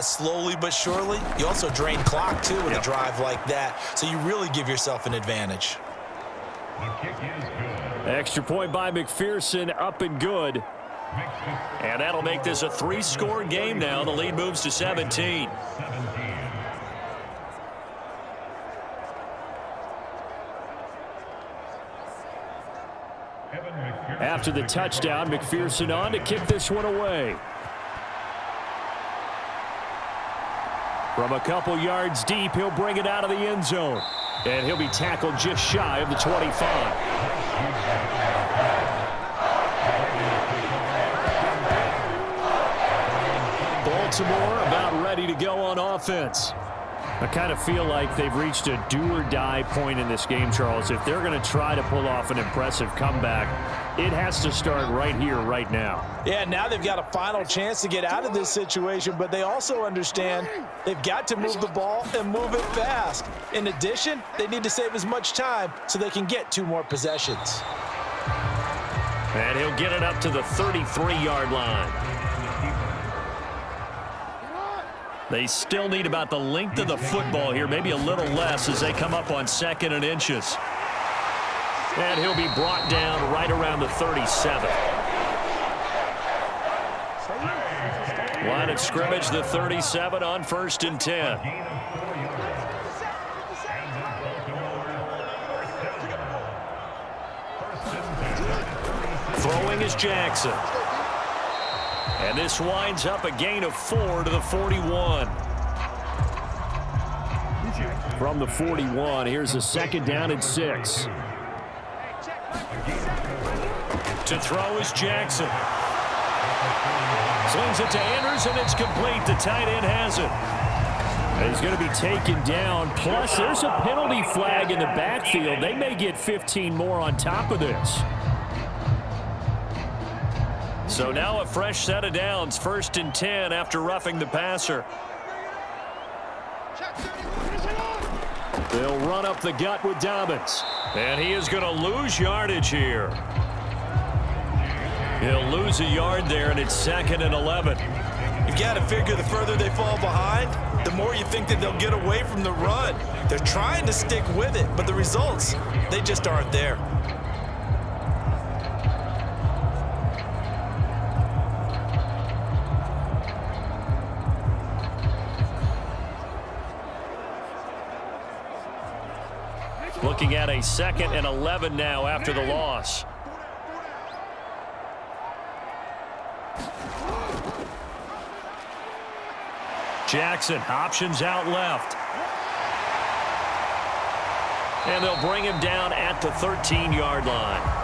Slowly but surely. You also drain clock, too, with a drive like that. So you really give yourself an advantage. Extra point by McPherson, up and good. And that'll make this a 3-score game now. The lead moves to 17. After the touchdown, McPherson on to kick this one away. From a couple yards deep, he'll bring it out of the end zone. And he'll be tackled just shy of the 25. Baltimore about ready to go on offense. I kind of feel like they've reached a do-or-die point in this game, Charles. If they're going to try to pull off an impressive comeback, it has to start right here, right now. Yeah, now they've got a final chance to get out of this situation, but they also understand they've got to move the ball and move it fast. In addition, they need to save as much time so they can get 2 more possessions. And he'll get it up to the 33-yard line. They still need about the length of the football here, maybe a little less as they come up on 2nd and inches. And he'll be brought down right around the 37. Line of scrimmage, the 37 on 1st and 10. Throwing is Jackson. And this winds up a gain of 4 to the 41. From the 41, here's a 2nd down and 6. To throw is Jackson. Slings it to Andrews, and it's complete. The tight end has it. And he's going to be taken down. Plus, there's a penalty flag in the backfield. They may get 15 more on top of this. So now a fresh set of downs, 1st and 10 after roughing the passer. They'll run up the gut with Dobbins. And he is going to lose yardage here. He'll lose a yard there, and it's 2nd and 11. You've got to figure the further they fall behind, the more you think that they'll get away from the run. They're trying to stick with it, but the results, they just aren't there. Looking at a 2nd and 11 now after the loss. Jackson, options out left. And they'll bring him down at the 13-yard line.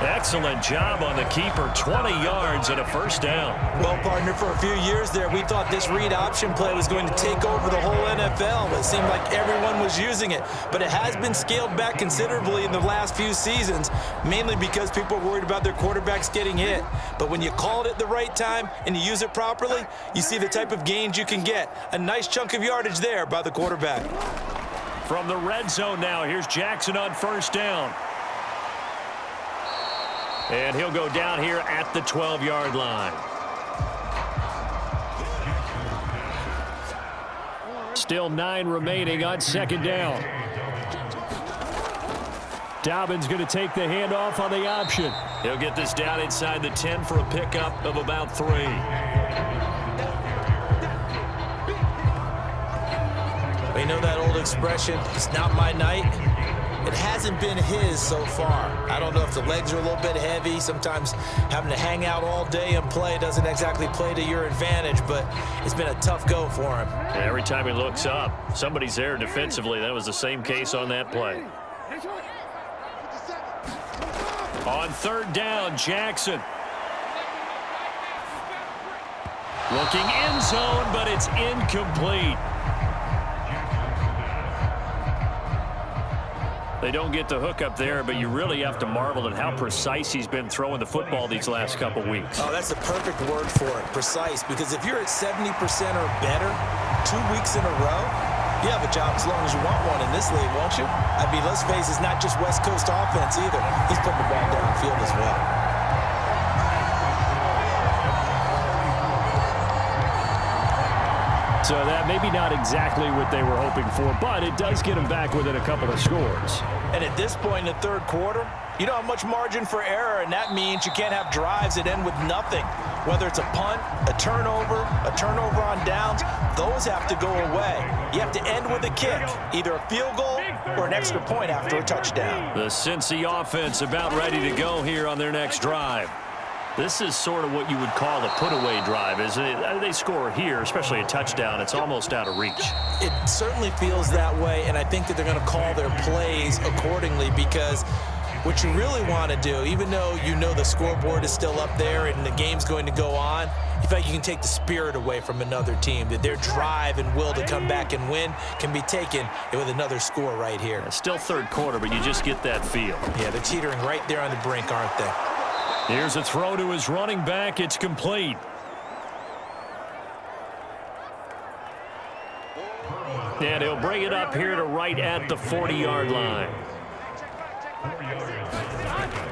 Excellent job on the keeper, 20 yards and a 1st down. Well, partner, for a few years there, we thought this read option play was going to take over the whole NFL. It seemed like everyone was using it, but it has been scaled back considerably in the last few seasons, mainly because people are worried about their quarterbacks getting hit. But when you call it at the right time and you use it properly, you see the type of gains you can get. A nice chunk of yardage there by the quarterback. From the red zone now, here's Jackson on 1st down. And he'll go down here at the 12-yard line. Still 9 remaining on 2nd down. Dobbins going to take the handoff on the option. He'll get this down inside the 10 for a pickup of about 3. You know that old expression, it's not my night? It hasn't been his so far. I don't know if the legs are a little bit heavy. Sometimes having to hang out all day and play doesn't exactly play to your advantage, but it's been a tough go for him. And every time he looks up, somebody's there defensively. That was the same case on that play. On 3rd down, Jackson. Looking end zone, but it's incomplete. They don't get the hook up there, but you really have to marvel at how precise he's been throwing the football these last couple weeks. Oh, that's the perfect word for it, precise, because if you're at 70% or better 2 weeks in a row, you have a job as long as you want one in this league, won't you? I mean, let's face it, it's not just West Coast offense either. He's putting the ball downfield as well. So that maybe not exactly what they were hoping for, but it does get them back within a couple of scores. And at this point in the third quarter, you don't have much margin for error, and that means you can't have drives that end with nothing. Whether it's a punt, a turnover on downs, those have to go away. You have to end with a kick, either a field goal or an extra point after a touchdown. The Cincy offense about ready to go here on their next drive. This is sort of what you would call a put-away drive. They score here, especially a touchdown, it's almost out of reach. It certainly feels that way, and I think that they're going to call their plays accordingly, because what you really want to do, even though you know the scoreboard is still up there and the game's going to go on, in fact, you can take the spirit away from another team, that their drive and will to come back and win can be taken with another score right here. Still third quarter, but you just get that feel. Yeah, they're teetering right there on the brink, aren't they? Here's a throw to his running back. It's complete. And he'll bring it up here to right at the 40-yard line.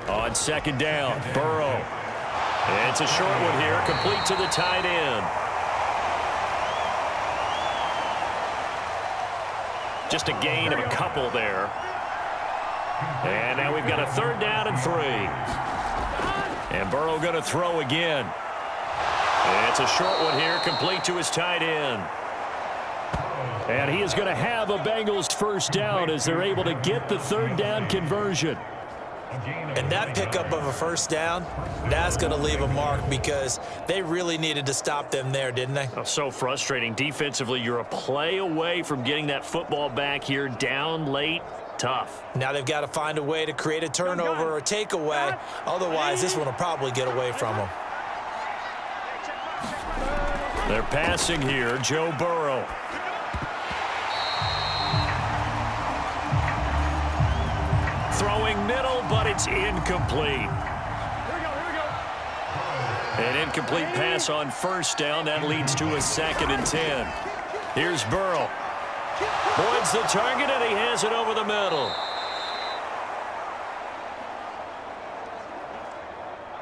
On second down, Burrow. It's a short one here, complete to the tight end. Just a gain of a couple there. And now we've got a third down and 3. And Burrow going to throw again. It's a short one here, complete to his tight end. And he is going to have a Bengals first down as they're able to get the third down conversion. And that pickup of a first down, that's going to leave a mark, because they really needed to stop them there, didn't they? Oh, so frustrating. Defensively, you're a play away from getting that football back here, down late. Tough. Now they've got to find a way to create a turnover or a takeaway. Otherwise, this one will probably get away from them. They're passing here, Joe Burrow. Throwing middle, but it's incomplete. An incomplete pass on first down. That leads to a 2nd and 10. Here's Burrow. Boyd's the target, and he has it over the middle.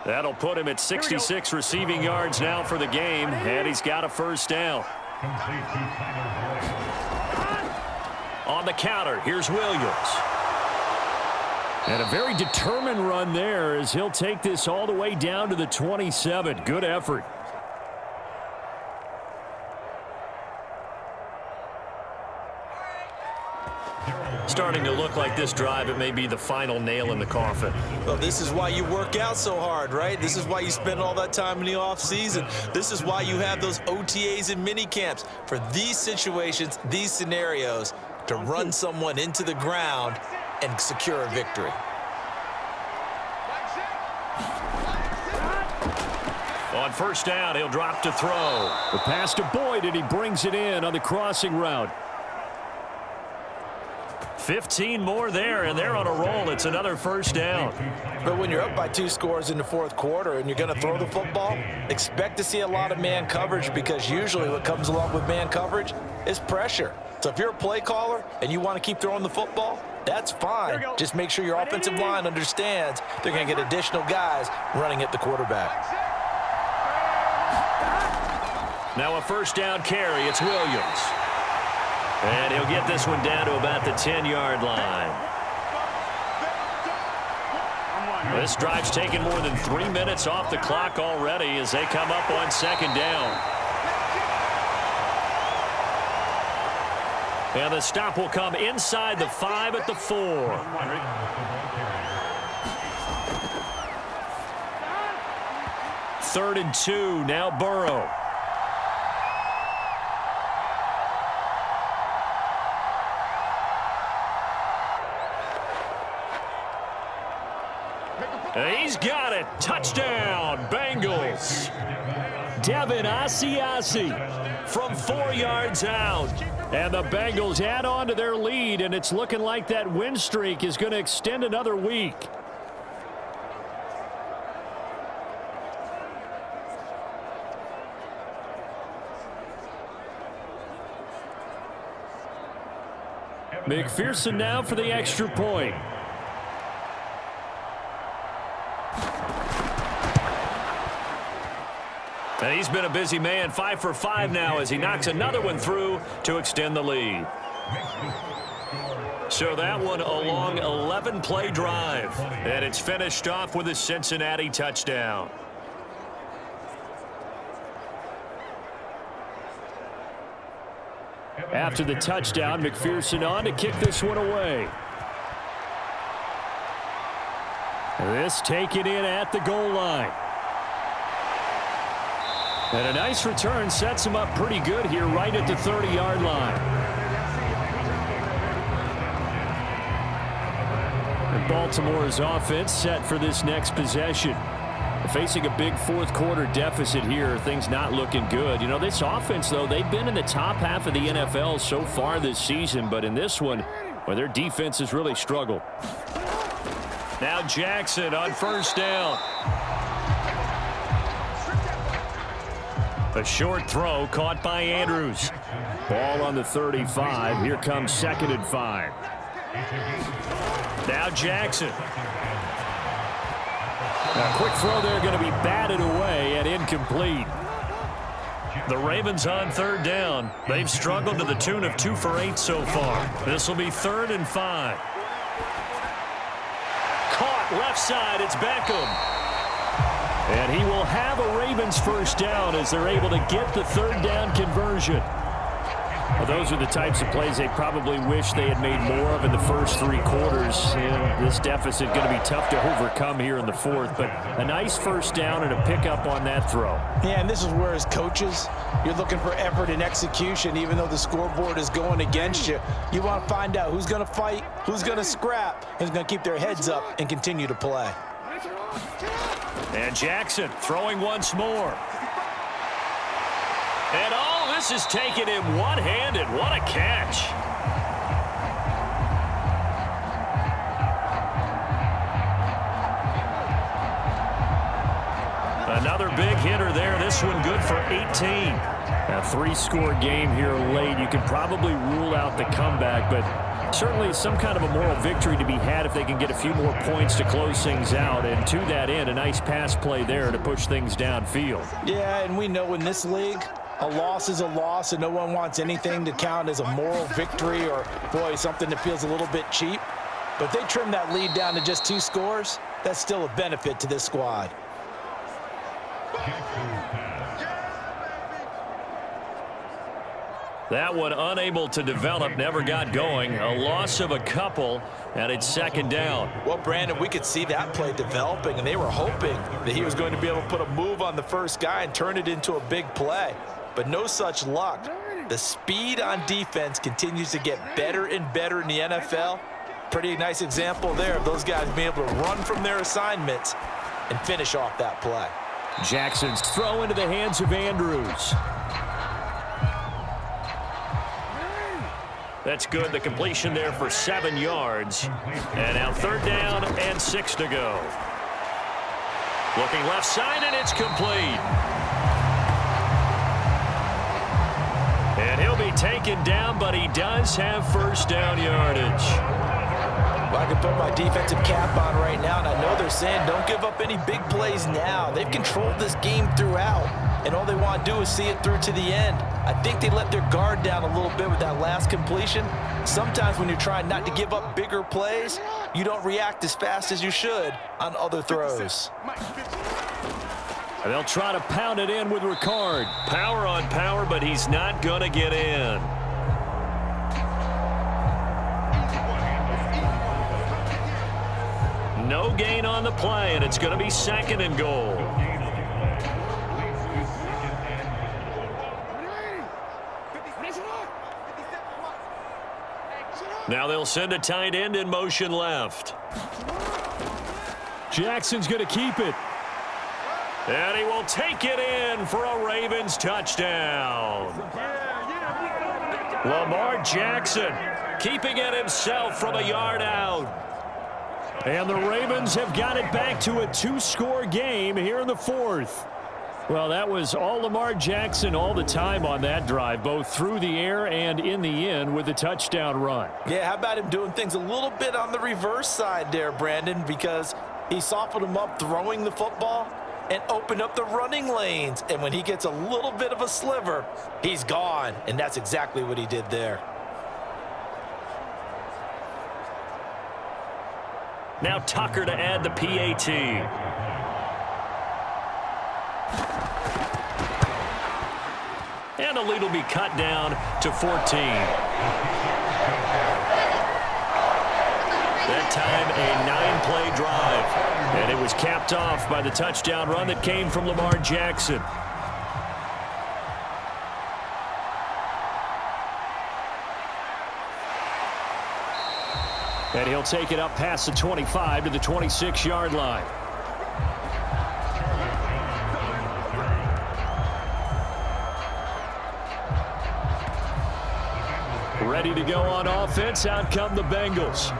That'll put him at 66 receiving yards now for the game, and he's got a first down. On the counter, here's Williams. And a very determined run there as he'll take this all the way down to the 27. Good effort. Starting to look like this drive, it may be the final nail in the coffin. Well, this is why you work out so hard, right? This is why you spend all that time in the offseason. This is why you have those OTAs and mini camps, for these situations, these scenarios, to run someone into the ground and secure a victory. On first down, he'll drop to throw. The pass to Boyd, and he brings it in on the crossing route. 15 more there, and they're on a roll. It's another first down. But when you're up by 2 scores in the fourth quarter and you're going to throw the football, expect to see a lot of man coverage, because usually what comes along with man coverage is pressure. So if you're a play caller and you want to keep throwing the football, that's fine. Just make sure your offensive line understands they're going to get additional guys running at the quarterback. Now a first down carry. It's Williams. And he'll get this one down to about the 10-yard line. This drive's taken more than 3 minutes off the clock already as they come up on second down. And the stop will come inside the 5 at the 4. Third and 2, now Burrow. He's got it. Touchdown, Bengals. Devin Asiasi from 4 yards out. And the Bengals add on to their lead, and it's looking like that win streak is going to extend another week. McPherson now for the extra point. And he's been a busy man, 5 for 5 now as he knocks another one through to extend the lead. So that one a long 11-play drive. And it's finished off with a Cincinnati touchdown. After the touchdown, McPherson on to kick this one away. This taken in at the goal line. And a nice return sets him up pretty good here right at the 30-yard line. And Baltimore's offense set for this next possession. Facing a big fourth-quarter deficit here, things not looking good. You know, this offense, though, they've been in the top half of the NFL so far this season, but in this one, well, their defense has really struggled. Now Jackson on first down. A short throw caught by Andrews. Ball on the 35. Here comes 2nd and 5. Now Jackson. A quick throw there going to be batted away and incomplete. The Ravens on 3rd down. They've struggled to the tune of 2 for 8 so far. This will be 3rd and 5. Caught left side. It's Beckham. And he will have a Ravens first down as they're able to get the 3rd down conversion. Well, those are the types of plays they probably wish they had made more of in the first 3 quarters. And this deficit going to be tough to overcome here in the 4th. But a nice first down and a pickup on that throw. Yeah, and this is where as coaches, you're looking for effort and execution. Even though the scoreboard is going against you, you want to find out who's going to fight, who's going to scrap, who's going to keep their heads up and continue to play. And Jackson throwing once more. And all this is taken in one-handed. What a catch. Another big hitter there. This one good for 18. A 3-score game here late. You can probably rule out the comeback, but certainly some kind of a moral victory to be had if they can get a few more points to close things out. And to that end, a nice pass play there to push things downfield. Yeah, and we know in this league, a loss is a loss, and no one wants anything to count as a moral victory or, boy, something that feels a little bit cheap. But if they trim that lead down to just 2 scores, that's still a benefit to this squad. That one unable to develop, never got going. A loss of a couple, and it's 2nd down. Well, Brandon, we could see that play developing, and they were hoping that he was going to be able to put a move on the first guy and turn it into a big play. But no such luck. The speed on defense continues to get better and better in the NFL. Pretty nice example there of those guys being able to run from their assignments and finish off that play. Jackson's throw into the hands of Andrews. That's good. The completion there for 7 yards. And now 3rd down and 6 to go. Looking left side, and it's complete. And he'll be taken down, but he does have first down yardage. Well, I can put my defensive cap on right now, and I know they're saying don't give up any big plays now. They've controlled this game throughout, and all they want to do is see it through to the end. I think they let their guard down a little bit with that last completion. Sometimes when you're trying not to give up bigger plays, you don't react as fast as you should on other throws. And they'll try to pound it in with Ricard. Power on power, but he's not going to get in. No gain on the play, and it's going to be 2nd and goal. Now they'll send a tight end in motion left. Jackson's going to keep it. And he will take it in for a Ravens touchdown. Lamar Jackson keeping it himself from a yard out. And the Ravens have got it back to a 2-score game here in the 4th. Well, that was all Lamar Jackson all the time on that drive, both through the air and in the end with a touchdown run. Yeah, how about him doing things a little bit on the reverse side there, Brandon, because he softened him up throwing the football, and open up the running lanes. And when he gets a little bit of a sliver, he's gone. And that's exactly what he did there. Now Tucker to add the PAT. And the lead will be cut down to 14. That time, a 9-play drive. And it was capped off by the touchdown run that came from Lamar Jackson. And he'll take it up past the 25 to the 26-yard line. Ready to go on offense. Out come the Bengals.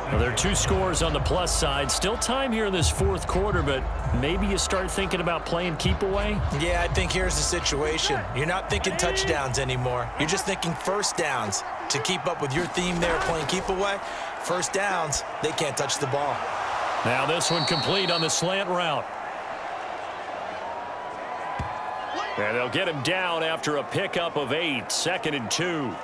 Well, there are 2 scores on the plus side. Still time here in this fourth quarter, but maybe you start thinking about playing keep away? Yeah, I think here's the situation. You're not thinking touchdowns anymore. You're just thinking first downs. To keep up with your theme there, playing keep away, first downs, they can't touch the ball. Now this one complete on the slant route. And they'll get him down after a pickup of 8, 2nd and 2.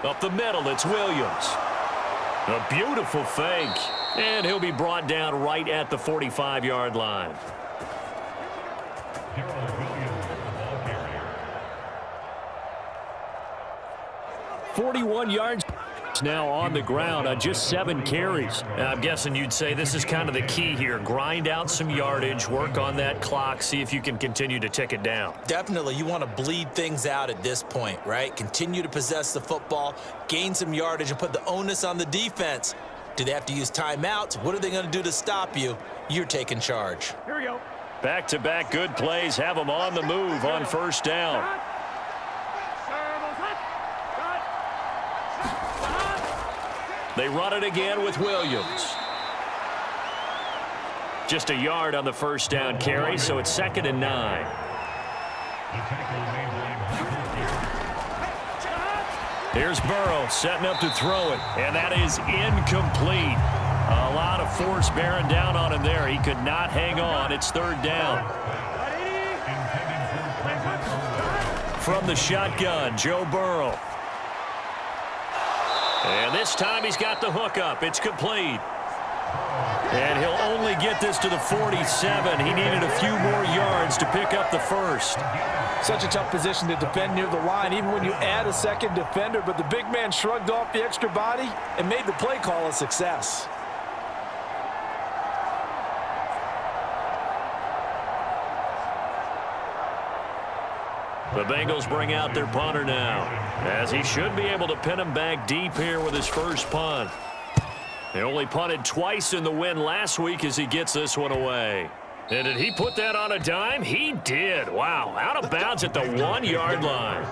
Up the middle, it's Williams. A beautiful fake. And he'll be brought down right at the 45-yard line. 41 yards now on the ground on just 7 carries. I'm guessing you'd say this is kind of the key here. Grind out some yardage, work on that clock, see if you can continue to tick it down. Definitely, you want to bleed things out at this point, right? Continue to possess the football, gain some yardage, and put the onus on the defense. Do they have to use timeouts? What are they going to do to stop you? You're taking charge. Here we go. Back-to-back good plays have them on the move on first down. They run it again with Williams. Just a yard on the first down carry, so it's 2nd and 9. Here's Burrow setting up to throw it, and that is incomplete. A lot of force bearing down on him there. He could not hang on. It's 3rd down. From the shotgun, Joe Burrow. And this time he's got the hook up. It's complete. And he'll only get this to the 47. He needed a few more yards to pick up the first. Such a tough position to defend near the line, even when you add a second defender. But the big man shrugged off the extra body and made the play call a success. The Bengals bring out their punter now, as he should be able to pin him back deep here with his first punt. They only punted twice in the win last week as he gets this one away. And did he put that on a dime? He did. Wow, out of bounds at the 1-yard line.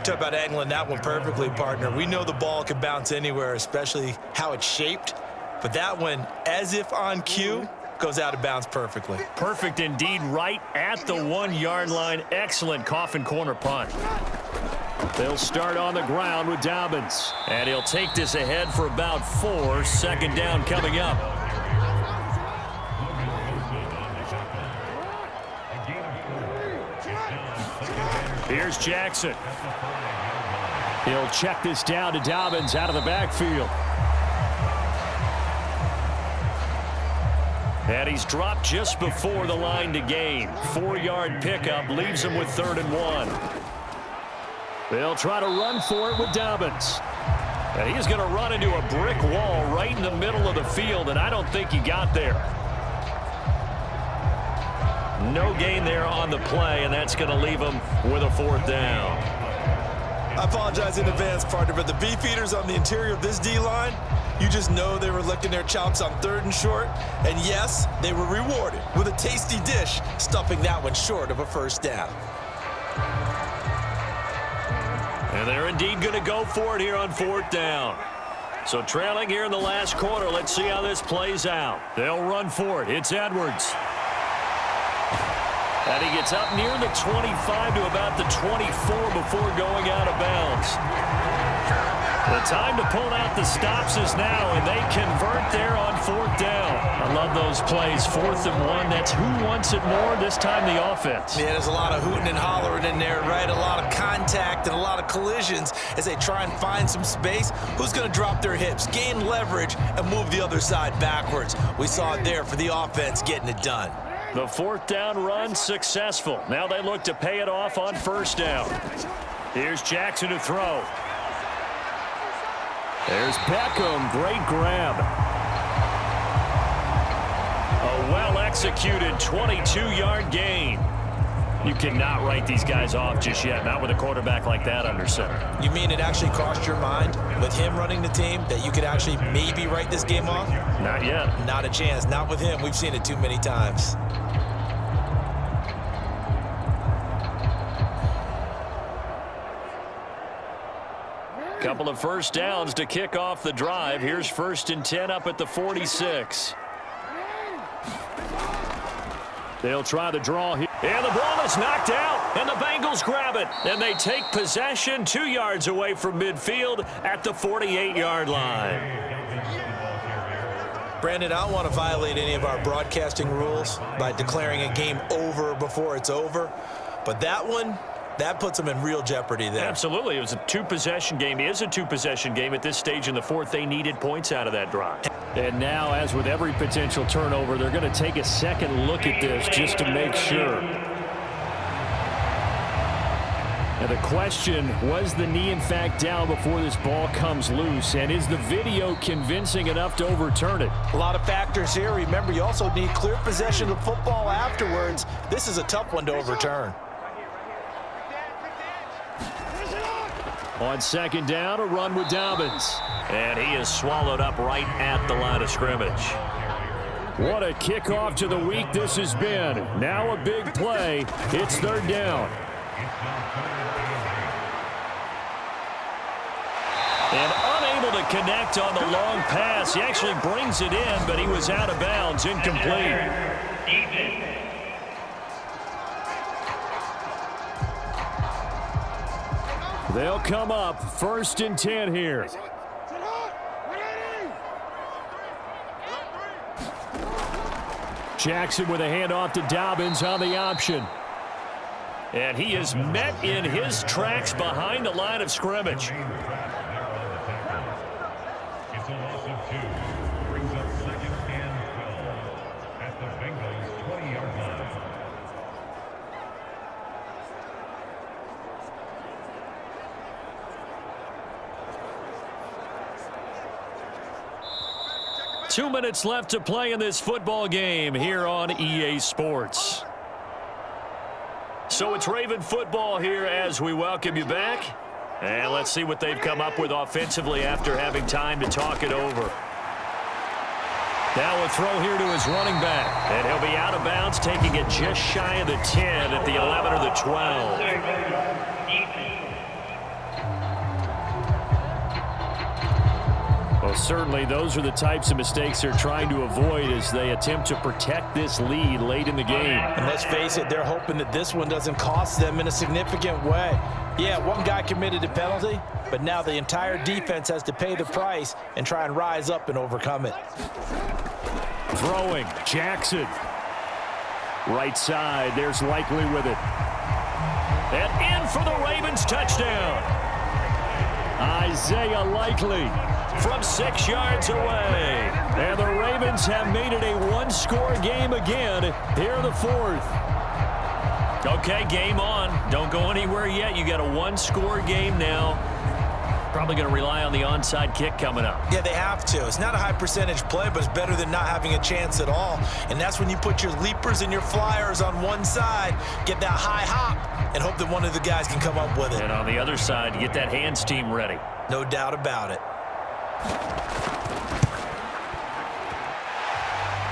Talk about angling that one perfectly, partner. We know the ball can bounce anywhere, especially how it's shaped. But that one, as if on cue, goes out of bounds perfectly. Perfect indeed, right at the 1-yard line. Excellent coffin corner punt. They'll start on the ground with Dobbins. And he'll take this ahead for about 4. 2nd down coming up. Here's Jackson. He'll check this down to Dobbins out of the backfield. And he's dropped just before the line to gain. 4-yard pickup leaves him with 3rd and 1. They'll try to run for it with Dobbins. And he's going to run into a brick wall right in the middle of the field, and I don't think he got there. No gain there on the play, and that's going to leave him with a 4th down. I apologize in advance, partner, but the beefeaters on the interior of this D-line, you just know they were licking their chops on 3rd and short. And yes, they were rewarded with a tasty dish, stuffing that one short of a first down. And they're indeed going to go for it here on 4th down. So trailing here in the last quarter. Let's see how this plays out. They'll run for it. It's Edwards. And he gets up near the 25 to about the 24 before going out of bounds. The time to pull out the stops is now, and they convert there on 4th down. I love those plays. 4th and 1. That's who wants it more, this time the offense. Yeah, there's a lot of hooting and hollering in there, right? A lot of contact and a lot of collisions as they try and find some space. Who's going to drop their hips, gain leverage, and move the other side backwards? We saw it there for the offense getting it done. The 4th down run successful. Now they look to pay it off on 1st down. Here's Jackson to throw. There's Beckham. Great grab. A well-executed 22-yard gain. You cannot write these guys off just yet, not with a quarterback like that under center. You mean it actually crossed your mind with him running the team that you could actually maybe write this game off? Not yet. Not a chance. Not with him. We've seen it too many times. Couple of 1st downs to kick off the drive. Here's 1st and 10 up at the 46. They'll try the draw here. And the ball is knocked out, and the Bengals grab it. And they take possession 2 yards away from midfield at the 48-yard line. Brandon, I don't want to violate any of our broadcasting rules by declaring a game over before it's over. But that one, that puts them in real jeopardy there. Absolutely. It was a 2-possession game. It is a 2-possession game at this stage in the 4th. They needed points out of that drive. And now, as with every potential turnover, they're going to take a second look at this just to make sure. And the question, was the knee in fact down before this ball comes loose? And is the video convincing enough to overturn it? A lot of factors here. Remember, you also need clear possession of football afterwards. This is a tough one to overturn. On 2nd down, a run with Dobbins. And he is swallowed up right at the line of scrimmage. What a kickoff to the week this has been. Now a big play. It's 3rd down. And unable to connect on the long pass. He actually brings it in, but he was out of bounds, incomplete. They'll come up 1st and 10 here. Jackson with a handoff to Dobbins on the option. And he is met in his tracks behind the line of scrimmage. It's a loss of 2. Brings up 2nd and 12 at the Bengals 20-yard line. Two minutes left to play in this football game here on EA Sports. So it's Raven football here as we welcome you back. And let's see what they've come up with offensively after having time to talk it over. Now a throw here to his running back. And he'll be out of bounds, taking it just shy of the 10 at the 11 or the 12. Well, certainly those are the types of mistakes they're trying to avoid as they attempt to protect this lead late in the game. And let's face it, they're hoping that this one doesn't cost them in a significant way. Yeah, one guy committed a penalty, but now the entire defense has to pay the price and try and rise up and overcome it. Throwing, Jackson. Right side, there's Likely with it. And in for the Ravens touchdown. Isaiah Likely from 6 yards away. And the Ravens have made it a one-score game again here in the 4th. Okay, game on. Don't go anywhere yet. You got a one-score game now. Probably going to rely on the onside kick coming up. Yeah, they have to. It's not a high percentage play, but it's better than not having a chance at all. And that's when you put your leapers and your flyers on one side, get that high hop, and hope that one of the guys can come up with it. And on the other side, you get that hands team ready. No doubt about it.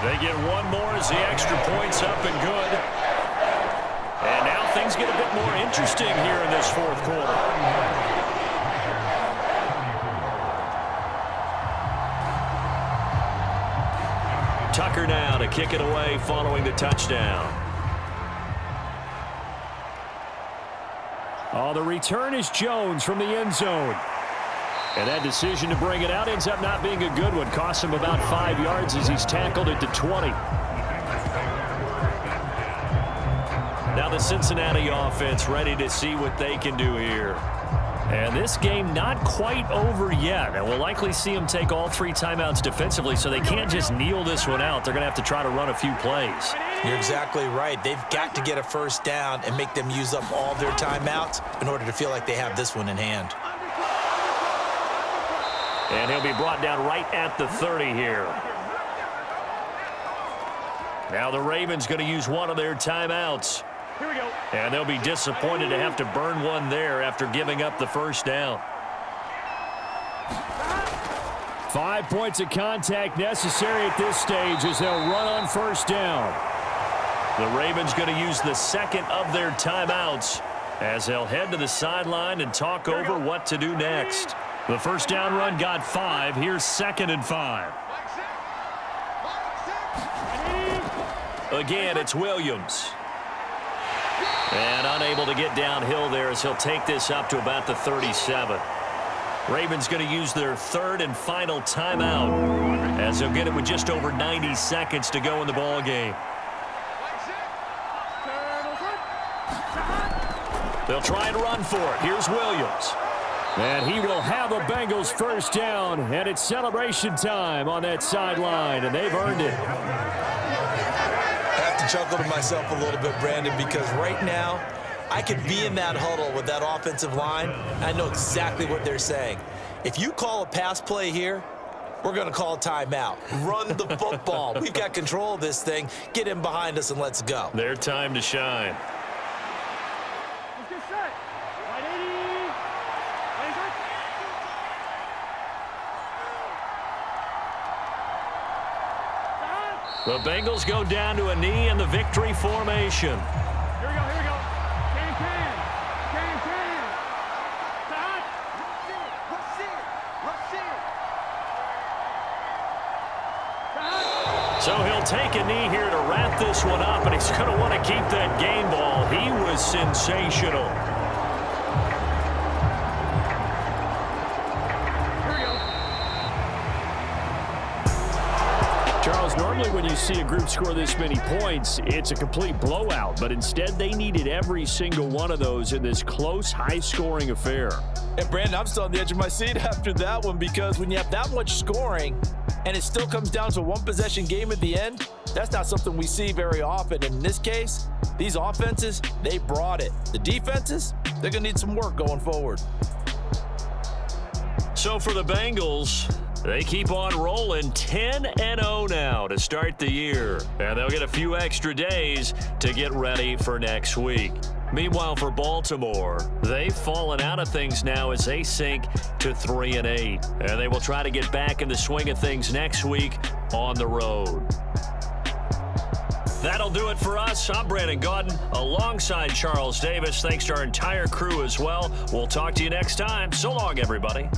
They get one more as the extra point's up and good. And now things get a bit more interesting here in this 4th quarter. Tucker now to kick it away following the touchdown. Oh, the return is Jones from the end zone. And that decision to bring it out ends up not being a good one. Costs him about 5 yards as he's tackled at the 20. Now the Cincinnati offense ready to see what they can do here. And this game not quite over yet. And we'll likely see them take all 3 timeouts defensively, so they can't just kneel this one out. They're going to have to try to run a few plays. You're exactly right. They've got to get a first down and make them use up all their timeouts in order to feel like they have this one in hand. And he'll be brought down right at the 30 here. Now the Ravens going to use one of their timeouts. Here we go. And they'll be disappointed to have to burn one there after giving up the first down. 5 points of contact necessary at this stage as they'll run on first down. The Ravens going to use the second of their timeouts as they'll head to the sideline and talk over what to do next. The first down run got 5. Here's 2nd and 5. Again, it's Williams. And unable to get downhill there as he'll take this up to about the 37. Ravens going to use their 3rd and final timeout as they'll get it with just over 90 seconds to go in the ball game. They'll try and run for it. Here's Williams. And he will have a Bengals first down, and it's celebration time on that sideline, and they've earned it. I have to chuckle to myself a little bit, Brandon, because right now I could be in that huddle with that offensive line. I know exactly what they're saying. If you call a pass play here, we're going to call a timeout. Run the football. We've got control of this thing. Get in behind us and let's go. Their time to shine. The Bengals go down to a knee in the victory formation. Here we go, here we go. Can. So he'll take a knee here to wrap this one up, and he's going to want to keep that game ball. He was sensational. Charles, normally when you see a group score this many points, it's a complete blowout. But instead, they needed every single one of those in this close, high-scoring affair. And, Brandon, I'm still on the edge of my seat after that one because when you have that much scoring and it still comes down to a one-possession game at the end, that's not something we see very often. And in this case, these offenses, they brought it. The defenses, they're going to need some work going forward. So for the Bengals, they keep on rolling 10-0 now to start the year. And they'll get a few extra days to get ready for next week. Meanwhile, for Baltimore, they've fallen out of things now as they sink to 3-8. And they will try to get back in the swing of things next week on the road. That'll do it for us. I'm Brandon Gaudin alongside Charles Davis. Thanks to our entire crew as well. We'll talk to you next time. So long, everybody.